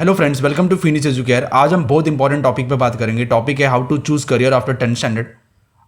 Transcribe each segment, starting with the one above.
Hello friends, welcome to Finish Educare. आज हम बहुत इंपॉर्टेंट टॉपिक पे बात करेंगे। टॉपिक है how to choose career after 10th standard.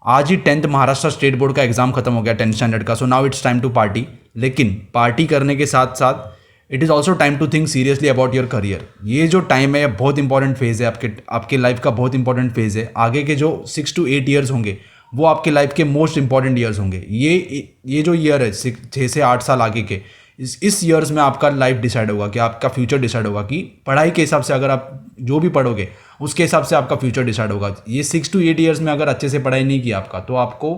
आज ही 10th महाराष्ट्र स्टेट बोर्ड का एग्जाम खत्म हो गया 10th स्टैंडर्ड का। So now it's time to party. लेकिन पार्टी करने के साथ साथ it is also time to think seriously about your career. ये जो टाइम है ये बहुत इंपॉर्टेंट फेज़ है, आपके लाइफ का बहुत इंपॉर्टेंट फेज़ है। आगे के जो 6 to 8 ईयर्स होंगे वो आपके लाइफ के मोस्ट इंपॉर्टेंट ईयर्स होंगे। ये जो ईयर है 6 से 8 साल आगे के, इस ईयर्स में आपका लाइफ डिसाइड होगा कि आपका फ्यूचर डिसाइड होगा कि पढ़ाई के हिसाब से अगर आप जो भी पढ़ोगे उसके हिसाब से आपका फ्यूचर डिसाइड होगा। ये 6 to 8 ईयर्स में अगर अच्छे से पढ़ाई नहीं किया आपका तो आपको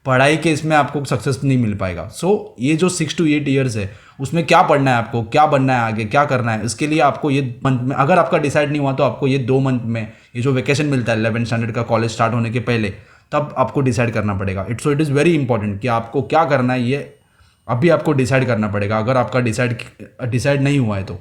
पढ़ाई के इसमें आपको सक्सेस नहीं मिल पाएगा। सो ये जो 6 to 8 ईयर्स है उसमें क्या पढ़ना है, आपको क्या बनना है, आगे क्या करना है, इसके लिए आपको ये मंथ में अगर आपका डिसाइड नहीं हुआ तो आपको ये 2 मंथ में ये जो वेकेशन मिलता है 11th स्टैंडर्ड का कॉलेज स्टार्ट होने के पहले, तब आपको डिसाइड करना पड़ेगा। इट इज़ वेरी इंपॉर्टेंट कि आपको क्या करना है ये अभी आपको डिसाइड करना पड़ेगा। अगर आपका डिसाइड नहीं हुआ है तो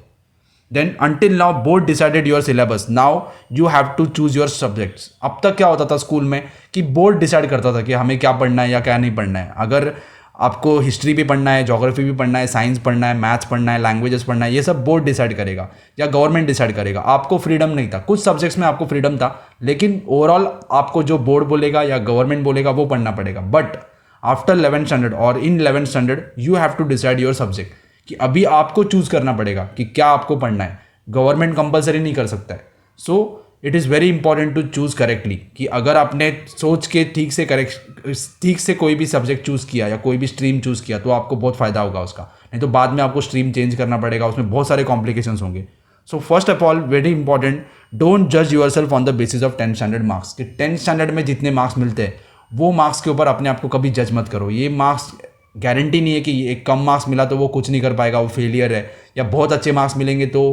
then until now board decided your syllabus, now you have to choose your subjects. अब तक क्या होता था स्कूल में कि बोर्ड डिसाइड करता था कि हमें क्या पढ़ना है या क्या नहीं पढ़ना है। अगर आपको हिस्ट्री भी पढ़ना है, ज्योग्राफी भी पढ़ना है, साइंस पढ़ना है, मैथ्स पढ़ना है, लैंग्वेजेस पढ़ना है, ये सब बोर्ड डिसाइड करेगा या गवर्नमेंट डिसाइड करेगा। आपको फ्रीडम नहीं था, कुछ सब्जेक्ट्स में आपको फ्रीडम था, लेकिन ओवरऑल आपको जो बोर्ड बोलेगा या गवर्नमेंट बोलेगा वो पढ़ना पड़ेगा। बट आफ्टर 11th स्टैंडर्ड और in 11th standard you have to decide your subject कि अभी आपको चूज करना पड़ेगा कि क्या आपको पढ़ना है। गवर्नमेंट कंपलसरी नहीं कर सकता है। So it is very important to choose correctly कि अगर आपने सोच के ठीक से कोई भी सब्जेक्ट चूज़ किया या कोई भी स्ट्रीम चूज़ किया तो आपको बहुत फ़ायदा होगा उसका। नहीं तो बाद में आपको स्ट्रीम चेंज करना पड़ेगा, उसमें बहुत सारे कॉम्प्लिकेशंस होंगे। So first of all very important, don't जज yourself on the basis of 10th standard marks. कि 10th स्टैंडर्ड में जितने मार्क्स मिलते हैं वो मार्क्स के ऊपर अपने आप को कभी जज मत करो। ये मार्क्स गारंटी नहीं है कि एक कम मार्क्स मिला तो वो कुछ नहीं कर पाएगा, वो फेलियर है, या बहुत अच्छे मार्क्स मिलेंगे तो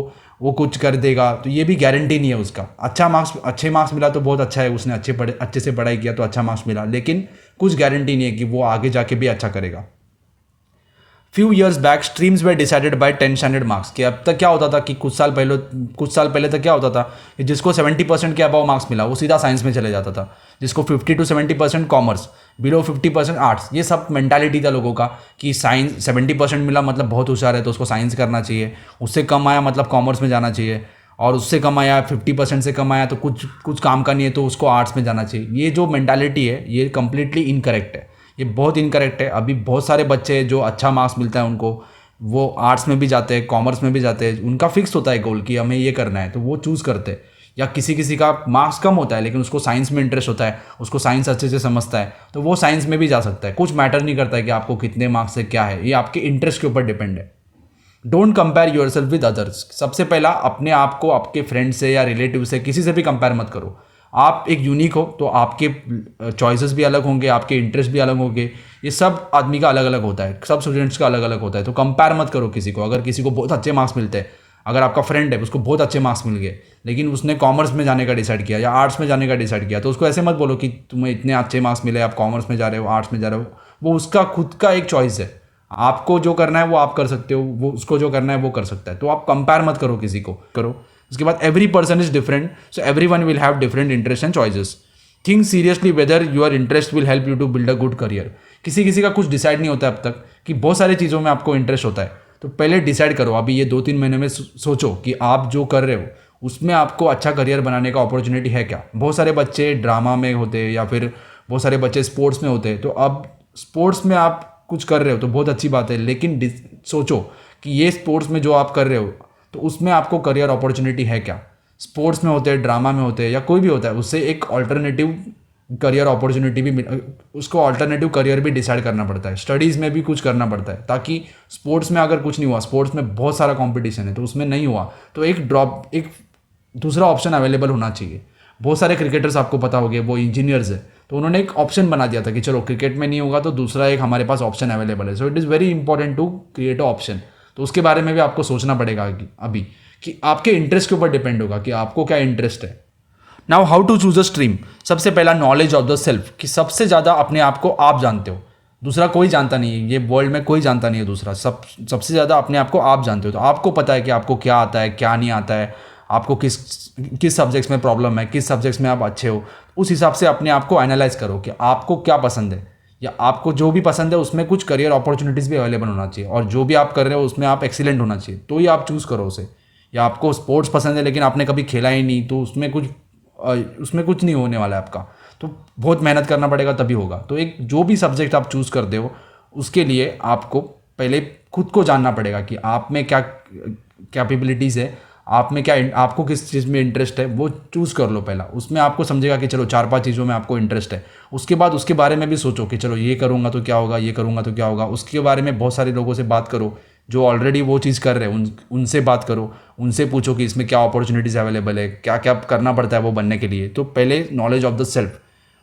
वो कुछ कर देगा, तो ये भी गारंटी नहीं है उसका। अच्छे मार्क्स मिला तो बहुत अच्छा है, उसने अच्छे से पढ़ाई किया तो अच्छा मार्क्स मिला, लेकिन कुछ गारंटी नहीं है कि वो आगे जाके भी अच्छा करेगा। Few years back streams way decided by 10th standard marks. कि अब तक क्या होता था कि कुछ साल पहले तक क्या होता था कि जिसको 70% के अबाव मार्क्स मिला वो सीधा साइंस में चले जाता था, जिसको 50 to 70% कॉमर्स, बिलो 50% आर्ट्स। ये सब मेंटालिटी था लोगों का कि साइंस 70% मिला मतलब बहुत होशियार है तो उसको साइंस करना चाहिए, उससे कम आया मतलब कॉमर्स में जाना चाहिए, और उससे कम आया 50% से कम आया तो कुछ काम का नहीं है तो उसको आर्ट्स में जाना चाहिए। ये जो मेंटालिटी है ये कम्प्लीटली इनकरेक्ट है, ये बहुत इनकरेक्ट है। अभी बहुत सारे बच्चे जो अच्छा मार्क्स मिलता है उनको वो आर्ट्स में भी जाते हैं, कॉमर्स में भी जाते हैं, उनका फिक्स होता है गोल कि हमें ये करना है तो वो चूज़ करते हैं। या किसी का मार्क्स कम होता है लेकिन उसको साइंस में इंटरेस्ट होता है, उसको साइंस अच्छे से समझता है तो वो साइंस में भी जा सकता है। कुछ मैटर नहीं करता है कि आपको कितने मार्क्स से क्या है, ये आपके इंटरेस्ट के ऊपर डिपेंड है। Don't compare your self with others. सबसे पहला अपने आप को आपके फ्रेंड से या रिलेटिव से किसी से भी कंपेयर मत करो। आप एक यूनिक हो तो आपके चॉइसेस भी अलग होंगे, आपके इंटरेस्ट भी अलग होंगे। ये सब आदमी का अलग अलग होता है, सब स्टूडेंट्स का अलग अलग होता है, तो कंपेयर मत करो किसी को। अगर किसी को बहुत अच्छे मार्क्स मिलते हैं, अगर आपका फ्रेंड है उसको बहुत अच्छे मार्क्स मिल गए लेकिन उसने कॉमर्स में जाने का डिसाइड किया या आर्ट्स में जाने का डिसाइड किया, तो उसको ऐसे मत बोलो कि तुम्हें इतने अच्छे मार्क्स मिले, आप कॉमर्स में जा रहे हो, आर्ट्स में जा रहे हो। वो उसका खुद का एक चॉइस है, आपको जो करना है वो आप कर सकते हो, वो उसको जो करना है वो कर सकता है। तो आप कंपेयर मत करो किसी को, करो। उसके बाद every person is different, so every one will have different interest and choices. Think seriously whether your interest will help you to build a good career. किसी का कुछ डिसाइड नहीं होता अब तक कि बहुत सारी चीज़ों में आपको इंटरेस्ट होता है, तो पहले डिसाइड करो। अभी ये 2-3 महीने में सोचो कि आप जो कर रहे हो उसमें आपको अच्छा करियर बनाने का अपॉर्चुनिटी है क्या। बहुत सारे बच्चे ड्रामा में होते हैं या फिर बहुत सारे बच्चे स्पोर्ट्स में होते हैं, तो अब स्पोर्ट्स में आप कुछ कर रहे हो तो बहुत अच्छी बात है, लेकिन सोचो कि ये स्पोर्ट्स में जो आप कर रहे हो तो उसमें आपको करियर अपॉर्चुनिटी है क्या। स्पोर्ट्स में होते हैं, ड्रामा में होते हैं या कोई भी होता है, उससे एक ऑल्टरनेटिव करियर अपॉर्चुनिटी भी उसको ऑल्टरनेटिव करियर भी डिसाइड करना पड़ता है। स्टडीज़ में भी कुछ करना पड़ता है, ताकि स्पोर्ट्स में अगर कुछ नहीं हुआ, स्पोर्ट्स में बहुत सारा कंपटीशन है तो उसमें नहीं हुआ तो एक दूसरा ऑप्शन अवेलेबल होना चाहिए। बहुत सारे क्रिकेटर्स आपको पता होंगे वो इंजीनियर्स है, तो उन्होंने एक ऑप्शन बना दिया था कि चलो क्रिकेट में नहीं होगा तो दूसरा एक हमारे पास ऑप्शन अवेलेबल है। So it is very important to create a option. तो उसके बारे में भी आपको सोचना पड़ेगा अभी कि आपके इंटरेस्ट के ऊपर डिपेंड होगा कि आपको क्या इंटरेस्ट है। Now how to choose a stream. सबसे पहला नॉलेज ऑफ द सेल्फ, कि सबसे ज़्यादा अपने आप को आप जानते हो, दूसरा कोई जानता नहीं है, ये वर्ल्ड में कोई जानता नहीं है दूसरा। सबसे ज़्यादा अपने आप को आप जानते हो, तो आपको पता है कि आपको क्या आता है क्या नहीं आता है, आपको किस सब्जेक्ट्स में प्रॉब्लम है, किस सब्जेक्ट्स में आप अच्छे हो। उस हिसाब से अपने आप को एनालाइज करो कि आपको क्या पसंद है, या आपको जो भी पसंद है उसमें कुछ करियर अपॉर्चुनिटीज़ भी अवेलेबल होना चाहिए, और जो भी आप कर रहे हो उसमें आप एक्सीलेंट होना चाहिए, तो ही आप चूज़ करो उसे। या आपको स्पोर्ट्स पसंद है लेकिन आपने कभी खेला ही नहीं, तो उसमें कुछ नहीं होने वाला है आपका। तो बहुत मेहनत करना पड़ेगा तभी होगा। तो एक जो भी सब्जेक्ट आप चूज़ करते हो उसके लिए आपको पहले खुद को जानना पड़ेगा कि आप में क्या कैपेबिलिटीज़ है, आप में क्या, आपको किस चीज़ में इंटरेस्ट है, वो चूज़ कर लो पहला। उसमें आपको समझेगा कि चलो 4-5 चीज़ों में आपको इंटरेस्ट है। उसके बाद उसके बारे में भी सोचो कि चलो ये करूँगा तो क्या होगा, ये करूँगा तो क्या होगा। उसके बारे में बहुत सारे लोगों से बात करो जो ऑलरेडी वो चीज़ कर रहे हैं, उनसे बात करो, उनसे पूछो कि इसमें क्या अपॉर्चुनिटीज़ अवेलेबल है, क्या क्या करना पड़ता है वो बनने के लिए। तो पहले नॉलेज ऑफ द सेल्फ।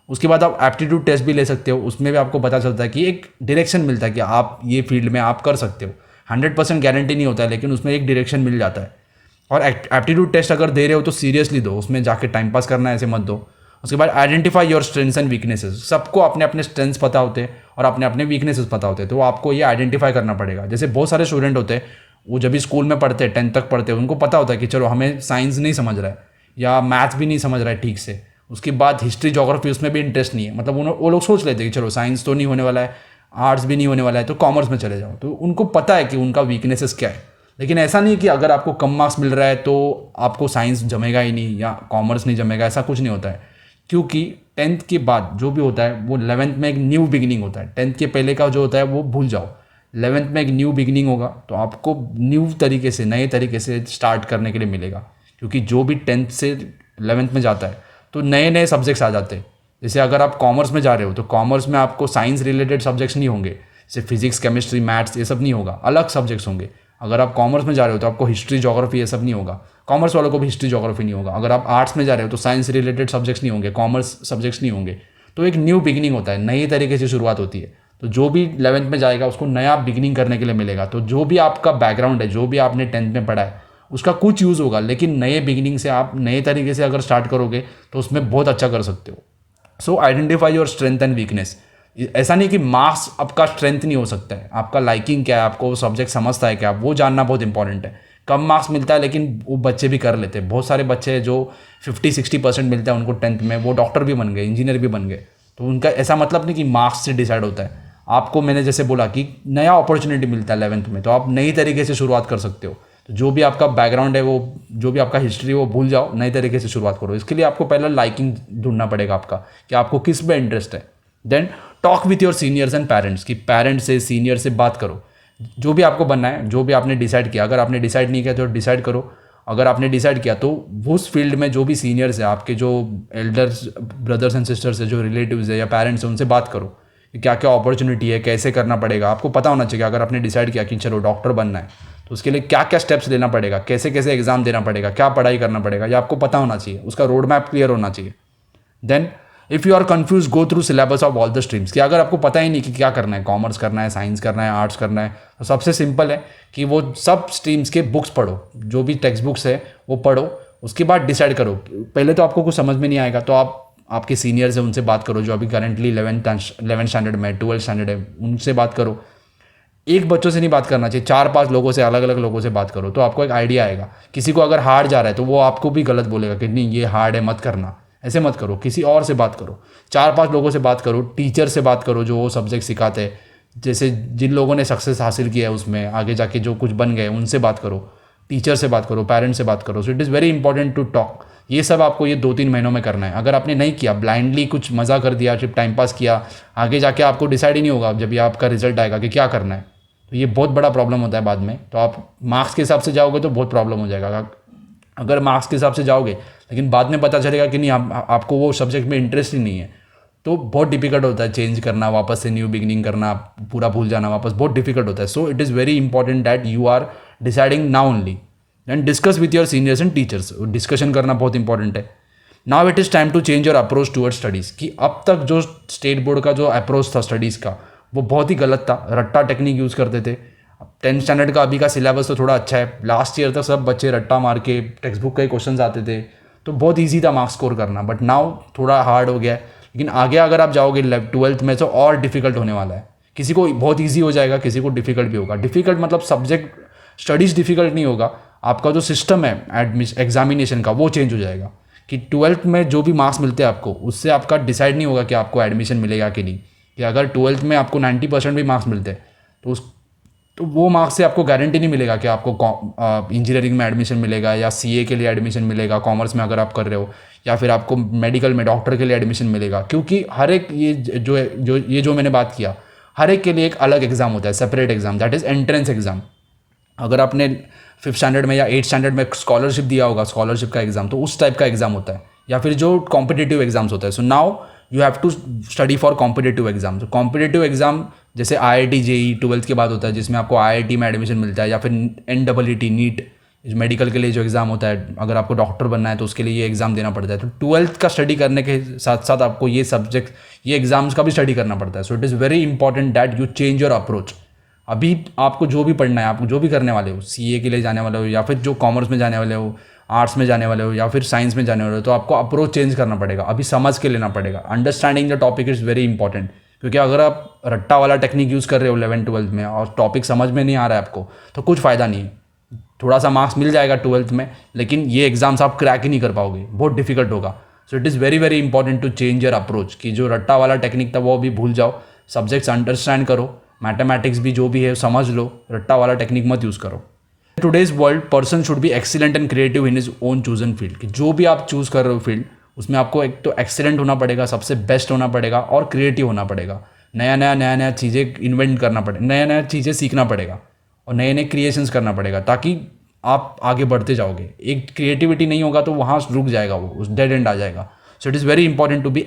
उसके बाद आप एप्टीट्यूड टेस्ट भी ले सकते हो, उसमें भी आपको पता चलता है कि एक डायरेक्शन मिलता है कि आप ये फील्ड में आप कर सकते हो। 100% गारंटी नहीं होता है लेकिन उसमें एक डायरेक्शन मिल जाता है। और एप्टीट्यूड टेस्ट अगर दे रहे हो तो सीरियसली दो, उसमें जाके टाइम पास करना है ऐसे मत दो। उसके बाद identify your strengths and weaknesses. सबको अपने अपने स्ट्रेंथ्स पता होते हैं और अपने अपने वीकनेसेस पता होते हैं, तो आपको ये आइडेंटिफाई करना पड़ेगा। जैसे बहुत सारे स्टूडेंट होते हैं, वो जब भी स्कूल में पढ़ते हैं 10th तक पढ़ते हैं, उनको पता होता है कि चलो हमें साइंस नहीं समझ रहा है या मैथ्स भी नहीं समझ रहा है ठीक से, उसके बाद हिस्ट्री ज्योग्राफी उसमें भी इंटरेस्ट नहीं है, मतलब वो लोग सोच लेते हैं कि चलो साइंस तो नहीं होने वाला है, आर्ट्स भी नहीं होने वाला है, तो कॉमर्स में चले जाओ। तो उनको पता है कि उनका वीकनेसेस क्या है। लेकिन ऐसा नहीं कि अगर आपको कम मार्क्स मिल रहा है तो आपको साइंस जमेगा ही नहीं या कॉमर्स नहीं जमेगा, ऐसा कुछ नहीं होता है। क्योंकि 10th के बाद जो भी होता है वो 11th में एक न्यू बिगिनिंग होता है। 10th के पहले का जो होता है वो भूल जाओ, 11th में एक न्यू बिगिनिंग होगा, तो आपको न्यू तरीके से, नए तरीके से स्टार्ट करने के लिए मिलेगा। क्योंकि जो भी 10th से 11th में जाता है तो नए नए सब्जेक्ट्स आ जाते हैं। जैसे अगर आप कॉमर्स में जा रहे हो तो कॉमर्स में आपको साइंस रिलेटेड सब्जेक्ट्स नहीं होंगे, जैसे फिजिक्स, केमिस्ट्री, मैथ्स, ये सब नहीं होगा, अलग सब्जेक्ट्स होंगे। अगर आप कॉमर्स में जा रहे हो तो आपको हिस्ट्री, ज्योग्राफी ये सब नहीं होगा, कॉमर्स वालों को भी हिस्ट्री, ज्योग्राफी नहीं होगा। अगर आप आर्ट्स में जा रहे हो तो साइंस रिलेटेड सब्जेक्ट्स नहीं होंगे, कॉमर्स सब्जेक्ट्स नहीं होंगे। तो एक न्यू बिगिनिंग होता है, नई तरीके से शुरुआत होती है। तो जो भी 11th में जाएगा उसको नया बिगिनिंग करने के लिए मिलेगा। तो जो भी आपका बैकग्राउंड है, जो भी आपने 10th में पढ़ा है, उसका कुछ यूज़ होगा, लेकिन नए बिगिनिंग से आप नए तरीके से अगर स्टार्ट करोगे तो उसमें बहुत अच्छा कर सकते हो। सो identify your strength and weakness. ऐसा नहीं कि मार्क्स आपका स्ट्रेंथ नहीं हो सकता है, आपका लाइकिंग क्या है, आपको वो सब्जेक्ट समझता है क्या, वो जानना बहुत इंपॉर्टेंट है। कम मार्क्स मिलता है लेकिन वो बच्चे भी कर लेते हैं। बहुत सारे बच्चे हैं जो 50-60% मिलता है उनको 10th में, वो डॉक्टर भी बन गए, इंजीनियर भी बन गए। तो उनका ऐसा मतलब नहीं कि मार्क्स से डिसाइड होता है। आपको मैंने जैसे बोला कि नया अपॉर्चुनिटी मिलता है 11th में, तो आप नई तरीके से शुरुआत कर सकते हो। तो जो भी आपका बैकग्राउंड है, वो जो भी आपका हिस्ट्री है वो भूल जाओ, नए तरीके से शुरुआत करो। इसके लिए आपको पहले लाइकिंग ढूंढना पड़ेगा आपका, कि आपको किस में इंटरेस्ट है। Then talk with your seniors and parents, कि पेरेंट्स से, सीनियर से बात करो। जो भी आपको बनना है, जो भी आपने डिसाइड किया, अगर आपने डिसाइड नहीं किया तो डिसाइड करो। अगर आपने डिसाइड किया तो उस फील्ड में जो भी सीनियर्स है, आपके जो एल्डर्स, ब्रदर्स एंड सिस्टर्स है, जो रिलेटिव्स है या पेरेंट्स है, उनसे बात करो कि क्या क्या अपॉर्चुनिटी है, कैसे करना पड़ेगा। आपको पता होना चाहिए अगर आपने डिसाइड किया कि चलो डॉक्टर बनना है तो उसके लिए क्या क्या स्टेप्स लेना पड़ेगा, कैसे कैसे एग्जाम देना पड़ेगा, क्या पढ़ाई करना पड़ेगा, ये आपको पता होना चाहिए, उसका रोड मैप क्लियर होना चाहिए। Then if you are confuse, go through syllabus of all the streams, कि अगर आपको पता ही नहीं कि क्या करना है, कॉमर्स करना है, साइंस करना है, आर्ट्स करना है, तो सबसे सिंपल है कि वो सब स्ट्रीम्स के बुक्स पढ़ो, जो भी टेक्स्ट बुक्स है वो पढ़ो। उसके बाद डिसाइड करो। पहले तो आपको कुछ समझ में नहीं आएगा तो आप आपके सीनियर्स हैं उनसे बात करो, जो अभी करंटली 11th स्टैंडर्ड में, 12th स्टैंडर्ड है, उनसे बात करो। एक बच्चों से नहीं बात करना चाहिए, 4-5 लोगों से, अलग अलग लोगों से बात करो, तो आपको एक आइडिया आएगा। किसी को अगर हार्ड जा रहा है तो वो आपको भी गलत बोलेगा कि नहीं ये हार्ड है, मत करना, ऐसे मत करो। किसी और से बात करो, 4-5 लोगों से बात करो, टीचर से बात करो जो वो सब्जेक्ट सिखाते हैं, जैसे जिन लोगों ने सक्सेस हासिल किया है उसमें, आगे जाके जो कुछ बन गए, उनसे बात करो, टीचर से बात करो, पेरेंट्स से बात करो। So it is very important to talk. ये सब आपको ये 2-3 महीनों में करना है। अगर आपने नहीं किया, ब्लाइंडली कुछ मज़ा कर दिया, सिर्फ टाइम पास किया, आगे जाके आपको डिसाइड ही नहीं होगा जब ये आपका रिजल्ट आएगा कि क्या करना है, तो ये बहुत बड़ा प्रॉब्लम होता है बाद में। तो आप मार्क्स के हिसाब से जाओगे तो बहुत प्रॉब्लम हो जाएगा। अगर मार्क्स के हिसाब से जाओगे लेकिन बाद में पता चलेगा कि नहीं आपको वो सब्जेक्ट में इंटरेस्ट ही नहीं है, तो बहुत डिफिकल्ट होता है चेंज करना, वापस से न्यू बिगिनिंग करना, पूरा भूल जाना वापस, बहुत डिफिकल्ट होता है। So it is very important that you are deciding now only. And discuss with your seniors and teachers, discussion करना बहुत इंपॉर्टेंट है। Now it is time to change your approach towards studies, कि अब तक जो state board का जो approach था स्टडीज़ का वो बहुत ही गलत था, रट्टा टेक्निक यूज़ करते थे। 10th स्टैंडर्ड का अभी का सिलेबस तो थोड़ा अच्छा है, लास्ट ईयर तक सब बच्चे रट्टा मार के टेक्स्ट बुक के ही क्वेश्चन आते थे, तो बहुत ईजी था मार्क्स स्कोर करना। बट नाउ थोड़ा हार्ड हो गया है, लेकिन आगे अगर आप जाओगे 12th में तो और डिफिकल्ट होने वाला है। किसी को बहुत ईजी हो जाएगा, किसी को डिफिकल्ट भी होगा। डिफिकल्ट मतलब सब्जेक्ट स्टडीज़ डिफिकल्ट नहीं होगा, आपका जो सिस्टम है एग्जामिनेशन का वो चेंज हो जाएगा। कि 12th में जो भी मार्क्स मिलते हैं आपको, उससे आपका डिसाइड नहीं होगा कि आपको एडमिशन मिलेगा कि नहीं। कि अगर 12th में आपको 90% भी मार्क्स मिलते हैं तो तो वो मार्क्स से आपको गारंटी नहीं मिलेगा कि आपको इंजीनियरिंग में एडमिशन मिलेगा या सीए के लिए एडमिशन मिलेगा कॉमर्स में अगर आप कर रहे हो, या फिर आपको मेडिकल में डॉक्टर के लिए एडमिशन मिलेगा, क्योंकि हर एक जो मैंने बात किया, हर एक के लिए एक अलग एग्ज़ाम होता है, separate exam, that is entrance exam. अगर आपने 5th स्टैंडर्ड में या 8th स्टैंडर्ड में स्कॉलरशिप दिया होगा, स्कॉलरशिप का एग्ज़ाम, तो उस टाइप का एग्ज़ाम होता है, या फिर जो कॉम्पिटिटिव एग्जाम्स होता है। So now you have to study for competitive exam. तो कॉम्पिटिटिव एग्जाम जैसे IIT JEE 12th के बाद होता है, जिसमें आपको IIT में एडमिशन मिलता है, या फिर NEET नीट मेडिकल के लिए जो एग्ज़ाम होता है, अगर आपको डॉक्टर बनना है तो उसके लिए ये एग्ज़ाम देना पड़ता है। तो 12th का स्टडी करने के साथ साथ आपको ये सब्जेक्ट, ये एग्ज़ाम्स का भी स्टडी करना पड़ता है। So it is very important that you change your approach. अभी आपको जो भी पढ़ना है, आपको जो भी करने वाले हो, CA के लिए जाने वाले हो, या फिर जो कॉमर्स में जाने वाले हो, आर्ट्स में जाने वाले हो, या फिर साइंस में जाने वाले हो, तो आपको अप्रोच चेंज करना पड़ेगा, अभी समझ के लेना पड़ेगा। Understanding the topic is very important, क्योंकि अगर आप रट्टा वाला टेक्निक यूज़ कर रहे हो 11th-12th में और टॉपिक समझ में नहीं आ रहा है आपको, तो कुछ फ़ायदा नहीं है। थोड़ा सा मार्क्स मिल जाएगा 12th में, लेकिन ये एग्जाम्स आप क्रैक ही नहीं कर पाओगे, बहुत डिफिकल्ट होगा। So it is very very important to change your approach, कि जो रट्टा वाला टेक्निक था वो अभी भूल जाओ, सब्जेक्ट्स अंडरस्टैंड करो, मैथमेटिक्स भी जो भी है समझ लो, रट्टा वाला टेक्निक मत यूज़ करो। Today's world person should be excellent and creative in his own chosen field, कि जो भी आप चूज़ कर रहे हो फील्ड, उसमें आपको एक तो एक्सीलेंट होना पड़ेगा, सबसे बेस्ट होना पड़ेगा, और क्रिएटिव होना पड़ेगा। नया नया चीज़ें इन्वेंट करना पड़ेगा, नया नया चीज़ें सीखना पड़ेगा, और नए नए क्रिएशंस करना पड़ेगा, ताकि आप आगे बढ़ते जाओगे। एक क्रिएटिविटी नहीं होगा तो वहाँ रुक जाएगा, वो उस डेड एंड आ जाएगा। So it is very important to be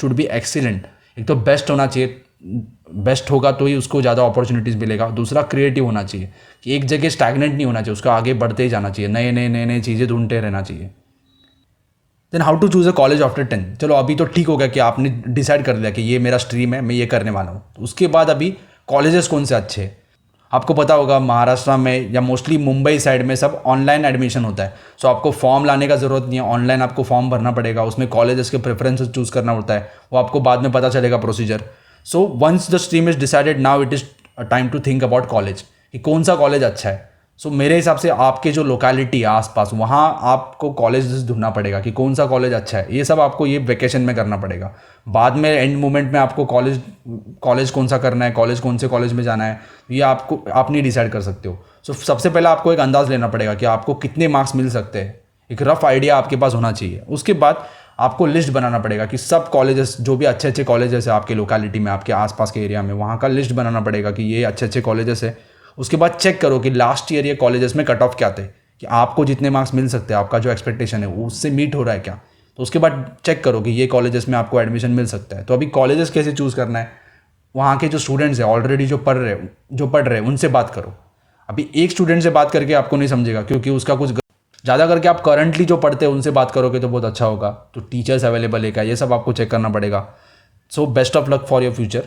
should be excellent. एक तो बेस्ट होना चाहिए, बेस्ट होगा तो ही उसको ज़्यादा अपॉर्चुनिटीज़ मिलेगा। दूसरा क्रिएटिव होना चाहिए, कि एक जगह स्टैग्नेंट नहीं होना चाहिए, उसको आगे बढ़ते ही जाना चाहिए, नए नए चीज़ें ढूंढते रहना चाहिए। Then how to choose a college after 10। चलो अभी तो ठीक हो गया कि आपने डिसाइड कर लिया कि ये मेरा स्ट्रीम है, मैं ये करने वाला हूँ। तो उसके बाद अभी कॉलेजेस कौन से अच्छे हैं, आपको पता होगा महाराष्ट्र में या मोस्टली मुंबई साइड में सब ऑनलाइन एडमिशन होता है। सो आपको फॉर्म लाने का ज़रूरत नहीं है, ऑनलाइन आपको फॉर्म भरना पड़ेगा, उसमें कॉलेजेस के प्रेफरेंसेस चूज़ करना होता है, वो आपको बाद में पता चलेगा procedure. So once the stream is decided, now it is time to think about college, कि कौन सा कॉलेज अच्छा है। सो मेरे हिसाब से आपके जो लोकेलिटी है आसपास, वहाँ आपको कॉलेज ढूंढना पड़ेगा कि कौन सा कॉलेज अच्छा है। ये सब आपको ये वेकेशन में करना पड़ेगा। बाद में एंड मोमेंट में आपको कॉलेज कौन सा करना है, कौन से कॉलेज में जाना है, ये आप नहीं डिसाइड कर सकते हो। सो सबसे पहले आपको एक अंदाज़ लेना पड़ेगा कि आपको कितने मार्क्स मिल सकते हैं, एक रफ आइडिया आपके पास होना चाहिए। उसके बाद आपको लिस्ट बनाना पड़ेगा कि सब कॉलेजेस, जो भी अच्छे अच्छे कॉलेजेस है आपके लोकेलिटी में, आपके आसपास के एरिया में, वहाँ का लिस्ट बनाना पड़ेगा कि ये अच्छे अच्छे कॉलेजेस है। उसके बाद चेक करो कि लास्ट ईयर ये कॉलेजेस में कट ऑफ क्या थे, कि आपको जितने मार्क्स मिल सकते हैं, आपका जो एक्सपेक्टेशन है वो उससे मीट हो रहा है क्या। तो उसके बाद चेक करो कि ये कॉलेजेस में आपको एडमिशन मिल सकता है। तो अभी कॉलेजेस कैसे चूज़ करना है, वहाँ के जो स्टूडेंट्स हैं ऑलरेडी जो पढ़ रहे हैं उनसे बात करो। अभी एक स्टूडेंट से बात करके आपको नहीं समझेगा, क्योंकि उसका कुछ ज़्यादा करके आप करंटली जो पढ़ते हैं उनसे बात करोगे तो बहुत अच्छा होगा। तो टीचर्स अवेलेबल है क्या, ये सब आपको चेक करना पड़ेगा। So best of luck for your future,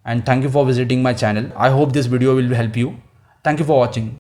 and thank you for visiting my channel. I hope this video will help you. Thank you for watching.